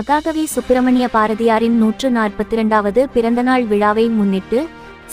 மகாகவி சுப்பிரமணிய பாரதியாரின் 142வது பிறந்தநாள் விழாவை முன்னிட்டு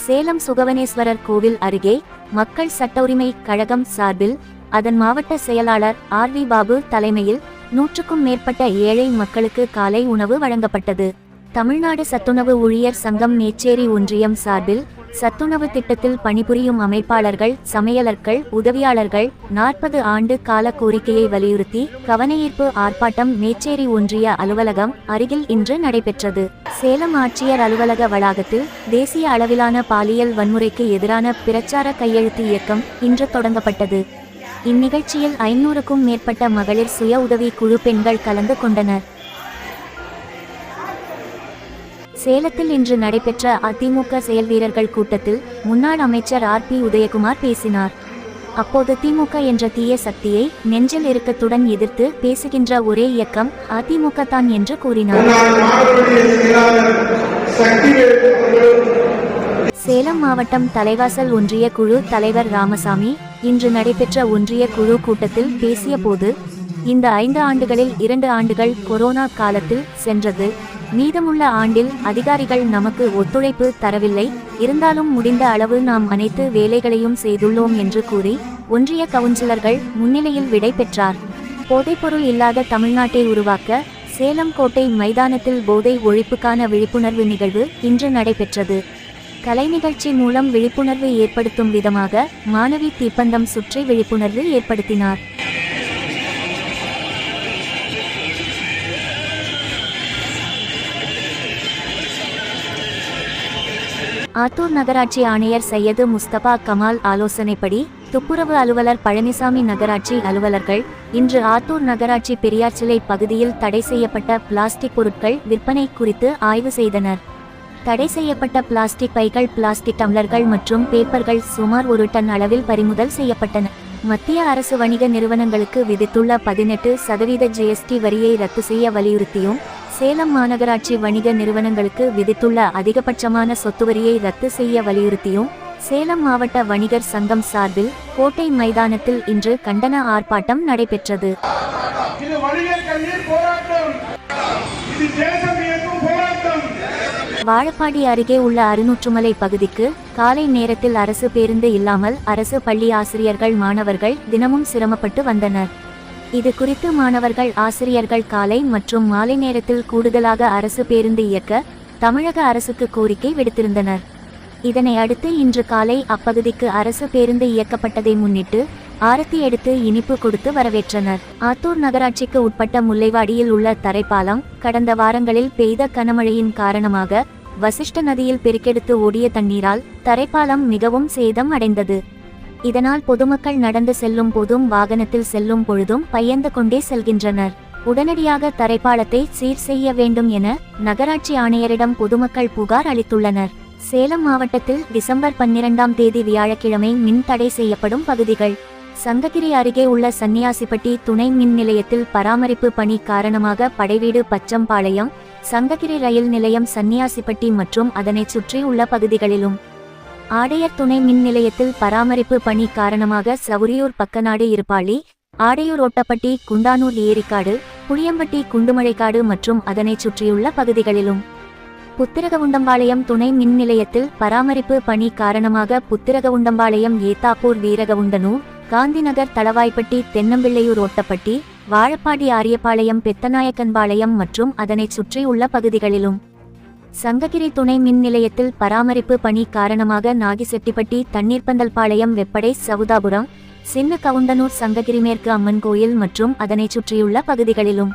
சேலம் சுகவனேஸ்வரர் கோவில் அருகே மக்கள் சட்ட உரிமை கழகம் சார்பில் அதன் மாவட்ட செயலாளர் ஆர்.வி. பாபு தலைமையில் 100க்கும் மேற்பட்ட ஏழை மக்களுக்கு காலை உணவு வழங்கப்பட்டது. தமிழ்நாடு சத்துணவு ஊழியர் சங்கம் மேச்சேரி ஒன்றியம் சார்பில் சத்துணவு திட்டத்தில் பணிபுரியும் அமைப்பாளர்கள், சமையலர்கள், உதவியாளர்கள் 40 ஆண்டு கால கோரிக்கையை வலியுறுத்தி கவனஈர்ப்பு ஆர்ப்பாட்டம் மேச்சேரி ஒன்றிய அலுவலகம் அருகில் இன்று நடைபெற்றது. சேலம் ஆட்சியர் அலுவலக வளாகத்தில் தேசிய அளவிலான பாலியல் வன்முறைக்கு எதிரான பிரச்சார கையெழுத்து இயக்கம் இன்று தொடங்கப்பட்டது. இந்நிகழ்ச்சியில் 500க்கும் மேற்பட்ட மகளிர் சுய உதவி குழு பெண்கள் கலந்து கொண்டனர். சேலத்தில் இன்று நடைபெற்ற அதிமுக செயல்வீரர்கள் கூட்டத்தில் முன்னாள் அமைச்சர் ஆர்.பி. உதயகுமார் பேசினார். அப்போது திமுக என்ற தீய சக்தியை நெஞ்சில் இறுக்கத்துடன் எதிர்த்து பேசுகின்ற ஒரே இயக்கம் அதிமுக தான் என்று கூறினார். சேலம் மாவட்டம் தலைவாசல் ஒன்றிய குழு தலைவர் ராமசாமி இன்று நடைபெற்ற ஒன்றிய குழு கூட்டத்தில் பேசிய போது, இந்த 5 ஆண்டுகளில் 2 ஆண்டுகள் கொரோனா காலத்தில் சென்றது. மீதமுள்ள ஆண்டில் அதிகாரிகள் நமக்கு ஒத்துழைப்பு தரவில்லை. இருந்தாலும் முடிந்த அளவு நாம் அனைத்து வேலைகளையும் செய்துள்ளோம் என்று கூறி ஒன்றிய கவுன்சிலர்கள் முன்னிலையில் விடை பெற்றார். போதைப்பொருள் இல்லாத தமிழ்நாட்டை உருவாக்க சேலம் கோட்டை மைதானத்தில் போதை ஒழிப்புக்கான விழிப்புணர்வு நிகழ்வு இன்று நடைபெற்றது. கலை நிகழ்ச்சி மூலம் விழிப்புணர்வு ஏற்படுத்தும் விதமாக மாணவி தீப்பந்தம் சுற்றி விழிப்புணர்வு ஏற்படுத்தினார். ஆத்தூர் நகராட்சி ஆணையர் சையது முஸ்தபா கமால் ஆலோசனைப்படி துப்புரவு அலுவலர் பழனிசாமி நகராட்சி அலுவலர்கள் இன்று ஆத்தூர் நகராட்சி பெரியார் சிலை பகுதியில் தடை செய்யப்பட்ட பிளாஸ்டிக் பொருட்கள் விற்பனை குறித்து ஆய்வு செய்தனர். தடை செய்யப்பட்ட பிளாஸ்டிக் பைகள், பிளாஸ்டிக் டம்ளர்கள் மற்றும் பேப்பர்கள் சுமார் 1 டன் அளவில் பறிமுதல் செய்யப்பட்டன. மத்திய அரசு வணிக நிறுவனங்களுக்கு விதித்துள்ள 18% GST வரியை ரத்து செய்ய வலியுறுத்தியும், சேலம் மாநகராட்சி வணிக நிறுவனங்களுக்கு விதித்துள்ள அதிகபட்சமான சொத்து வரியை ரத்து செய்ய வலியுறுத்தியும் சேலம் மாவட்ட வணிகர் சங்கம் சார்பில் கோட்டை மைதானத்தில் இன்று கண்டன ஆர்ப்பாட்டம் நடைபெற்றது. வாழப்பாடி அருகே உள்ள அருநூற்றுமலை பகுதிக்கு காலை நேரத்தில் அரசு பேருந்து இல்லாமல் அரசு பள்ளி ஆசிரியர்கள், மாணவர்கள் தினமும் சிரமப்பட்டு வந்தனர். இது குறித்து மாணவர்கள், ஆசிரியர்கள் காலை மற்றும் மாலை நேரத்தில் கூடுதலாக அரசு பேருந்து இயக்க தமிழக அரசுக்கு கோரிக்கை விடுத்திருந்தனர். இதனை அடுத்து இன்று காலை அப்பகுதிக்கு அரசு பேருந்து இயக்கப்பட்டதை முன்னிட்டு ஆரத்தி எடுத்து இனிப்பு கொடுத்து வரவேற்றனர். ஆத்தூர் நகராட்சிக்கு உட்பட்ட முல்லைவாடியில் உள்ள தரைப்பாலம் கடந்த வாரங்களில் பெய்த கனமழையின் காரணமாக வசிஷ்ட நதியில் பெருக்கெடுத்து ஓடிய தண்ணீரால் தரைப்பாலம் மிகவும் சேதம் அடைந்தது. இதனால் பொதுமக்கள் நடந்து செல்லும் போதும் வாகனத்தில் செல்லும் பொழுதும் பயந்து கொண்டே செல்கின்றனர். உடனடியாக தரைப்பாலத்தை சீர் செய்ய வேண்டும் என நகராட்சி ஆணையரிடம் பொதுமக்கள் புகார் அளித்துள்ளனர். சேலம் மாவட்டத்தில் டிசம்பர் 12ஆம் தேதி வியாழக்கிழமை மின் தடை செய்யப்படும் பகுதிகள்: சங்ககிரி அருகே உள்ள சன்னியாசிப்பட்டி துணை மின் நிலையத்தில் பராமரிப்பு பணி காரணமாக படைவீடு, பச்சம்பாளையம், சங்ககிரி ரயில் நிலையம், சன்னியாசிப்பட்டி மற்றும் அதனை சுற்றி உள்ள பகுதிகளிலும், ஆடையர் துணை மின் நிலையத்தில் பராமரிப்பு பணி காரணமாக சவுரியூர், பக்கநாடு, இருப்பாளி, ஆடையூர், ஓட்டப்பட்டி, குண்டானூர், ஏரிக்காடு, புளியம்பட்டி, குண்டுமழைக்காடு மற்றும் அதனை சுற்றியுள்ள பகுதிகளிலும், புத்திரகவுண்டம்பாளையம் துணை மின் நிலையத்தில் பராமரிப்பு பணி காரணமாக புத்திரகவுண்டம்பாளையம், ஏத்தாப்பூர், வீரகவுண்டனூர், காந்திநகர், தளவாய்ப்பட்டி, தென்னம்பிள்ளையூர், ஓட்டப்பட்டி, வாழப்பாடி, ஆரியபாளையம், பெத்தநாயக்கன்பாளையம் மற்றும் அதனை சுற்றி உள்ள பகுதிகளிலும், சங்ககிரி துணை மின் நிலையத்தில் பராமரிப்பு பணி காரணமாக நாகிசெட்டிப்பட்டி, தண்ணீர்பந்தல்பாளையம், வெப்படை, சவுதாபுரம், சின்ன கவுண்டனூர், சங்ககிரி மேற்கு அம்மன் கோயில் மற்றும் அதனை சுற்றியுள்ள பகுதிகளிலும்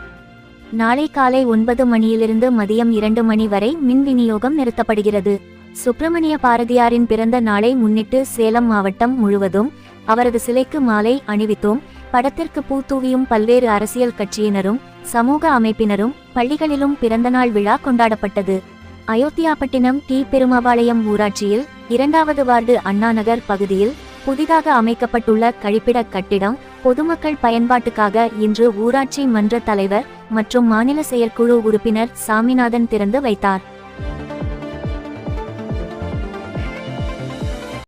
நாளை காலை 9 மணியிலிருந்து மதியம் 2 மணி வரை மின் விநியோகம் நிறுத்தப்படுகிறது. சுப்பிரமணிய பாரதியாரின் பிறந்த நாளை முன்னிட்டு சேலம் மாவட்டம் முழுவதும் அவரது சிலைக்கு மாலை அணிவித்தும் படத்திற்கு பூத்தூவியும் பல்வேறு அரசியல் கட்சியினரும், சமூக அமைப்பினரும் பள்ளிகளிலும் பிறந்தநாள் விழா கொண்டாடப்பட்டது. அயோத்தியாபட்டினம் டி. பெருமாபாளையம் ஊராட்சியில் 2வது வார்டு அண்ணாநகர் பகுதியில் புதிதாக அமைக்கப்பட்டுள்ள கழிப்பிட கட்டிடம் பொதுமக்கள் பயன்பாட்டுக்காக இன்று ஊராட்சி மன்ற தலைவர் மற்றும் மாநில செயற்குழு உறுப்பினர் சாமிநாதன் திறந்து வைத்தார்.